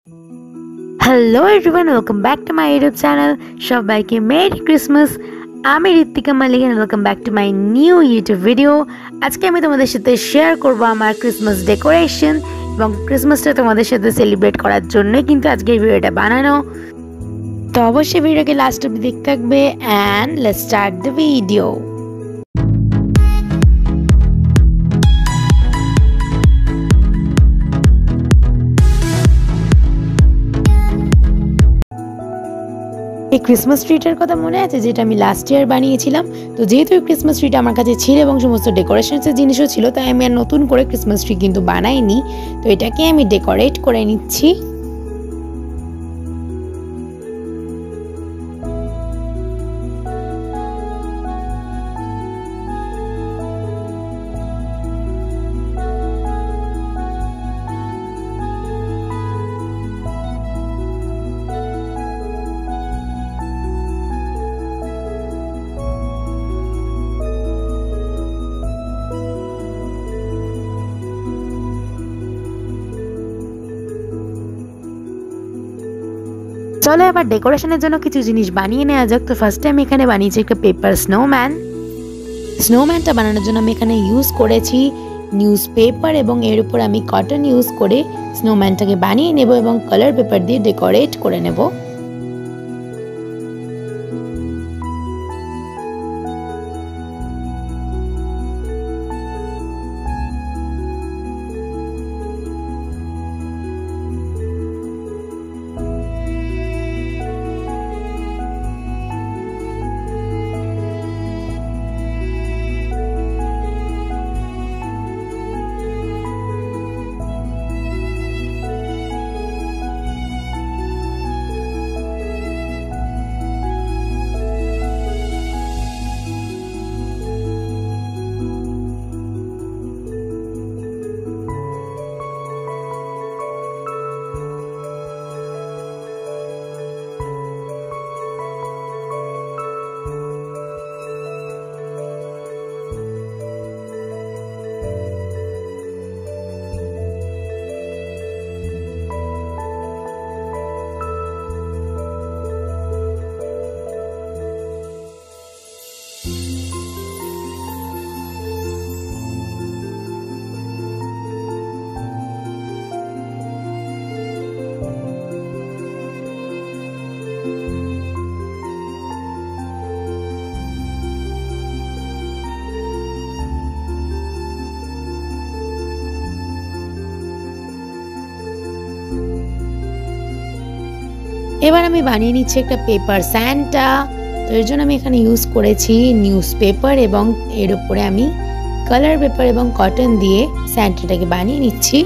Hello everyone, welcome back to my YouTube channel. সবাইকে merry Christmas. আমি Ritwika Malik and welcome back to my new YouTube video. আজকে আমি তোমাদের সাথে শেয়ার করব আমার ক্রিসমাস ডেকোরেশন এবং ক্রিসমাসটা তোমাদের সাথে সেলিব্রেট করার জন্যই কিন্তু আজকের ভিডিওটা বানানো। তো অবশ্যই ভিডিওকে লাস্ট অবধি দেখতে থাকবে and let's start the video. এই ক্রিসমাস ট্রিটার কথা মনে আছে, যেটা আমি লাস্ট ইয়ার বানিয়েছিলাম। তো যেহেতু এই ক্রিসমাস ট্রিটা আমার কাছে ছিল এবং সমস্ত ডেকোরেশনসের জিনিসও ছিল, তাই আমি আর নতুন করে ক্রিসমাস ট্রি কিন্তু বানাইনি। তো এটাকে আমি ডেকোরেট করে নিচ্ছি। চলো এবার ডেকোরেশনের জন্য কিছু জিনিস বানিয়ে নেওয়া যাক। তো ফার্স্টে আমি এখানে বানিয়েছি একটা পেপার স্নোম্যানটা বানানোর জন্য আমি এখানে ইউজ করেছি নিউজ পেপার এবং এর উপর আমি কটন ইউজ করে স্নোম্যানটাকে বানিয়ে নেব এবং কালার পেপার দিয়ে ডেকোরেট করে নেব। এবার আমি বানিয়ে নিচ্ছি একটা পেপার স্যান্টা। তো এর জন্য আমি এখানে ইউজ করেছি নিউজ পেপার এবং এর উপরে আমি কালার পেপার এবং কটন দিয়ে স্যান্টাটাকে বানিয়ে নিচ্ছি।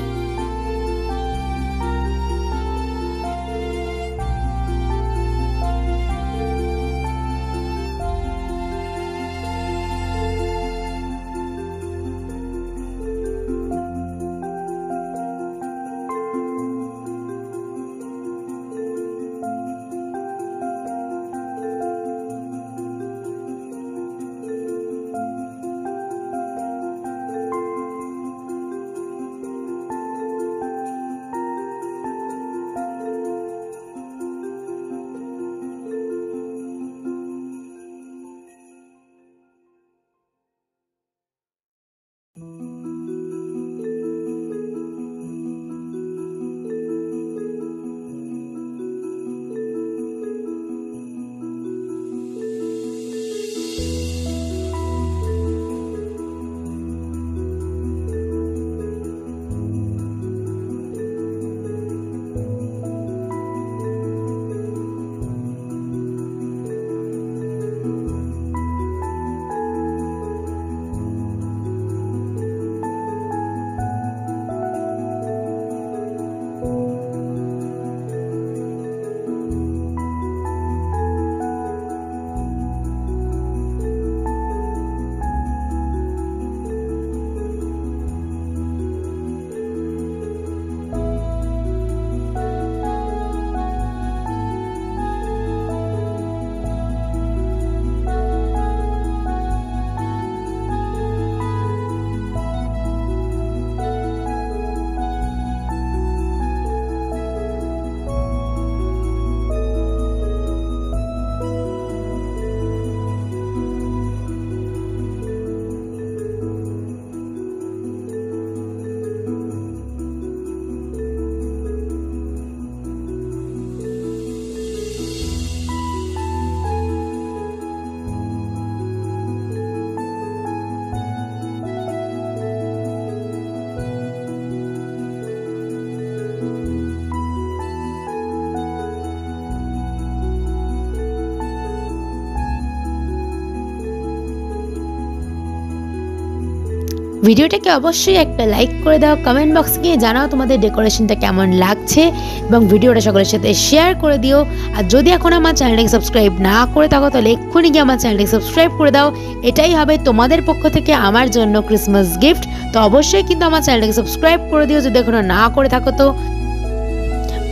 ভিডিওটাকে অবশ্যই একটা লাইক করে দাও, কমেন্ট বক্সে গিয়ে জানাও তোমাদের ডেকোরেশনটা কেমন লাগছে এবং ভিডিওটা সকলের সাথে শেয়ার করে দিও। আর যদি এখন আমার চ্যানেলটাকে সাবস্ক্রাইব না করে থাকো তাহলে এক্ষুনি গিয়ে আমার চ্যানেলটাকে সাবস্ক্রাইব করে দাও। এটাই হবে তোমাদের পক্ষ থেকে আমার জন্য ক্রিসমাস গিফট। তো অবশ্যই কিন্তু আমার চ্যানেলটাকে সাবস্ক্রাইব করে দিও যদি এখনো না করে থাকো তো।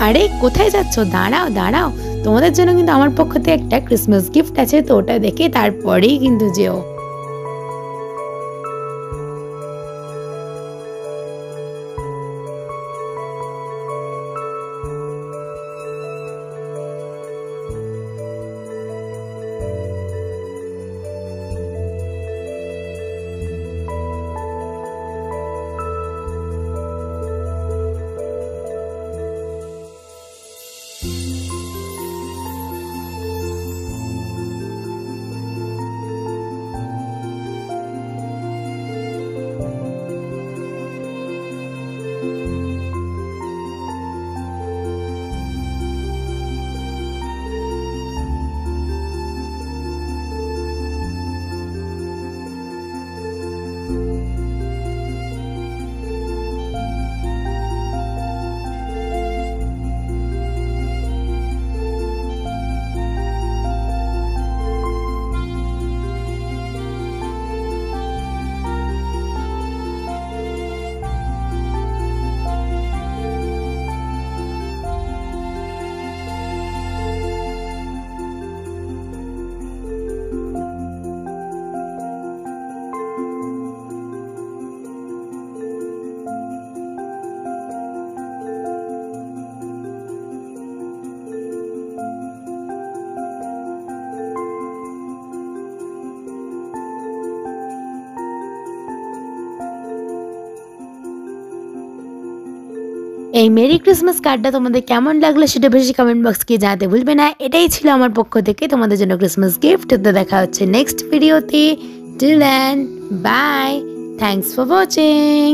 আরে কোথায় যাচ্ছ? দাঁড়াও দাঁড়াও, তোমাদের জন্য কিন্তু আমার পক্ষ থেকে একটা ক্রিসমাস গিফট আছে, তো ওটা দেখে তারপরেই কিন্তু যেও। এই মেরি ক্রিসমাস কার্ডটা তোমাদের কেমন লাগলো সেটা বেশি কমেন্ট বক্স গিয়ে জানাতে ভুলবে না। এটাই ছিল আমার পক্ষ থেকে তোমাদের জন্য ক্রিসমাস গিফট। তো দেখা হচ্ছে নেক্সট ভিডিওতে। Till then bye, thanks for watching.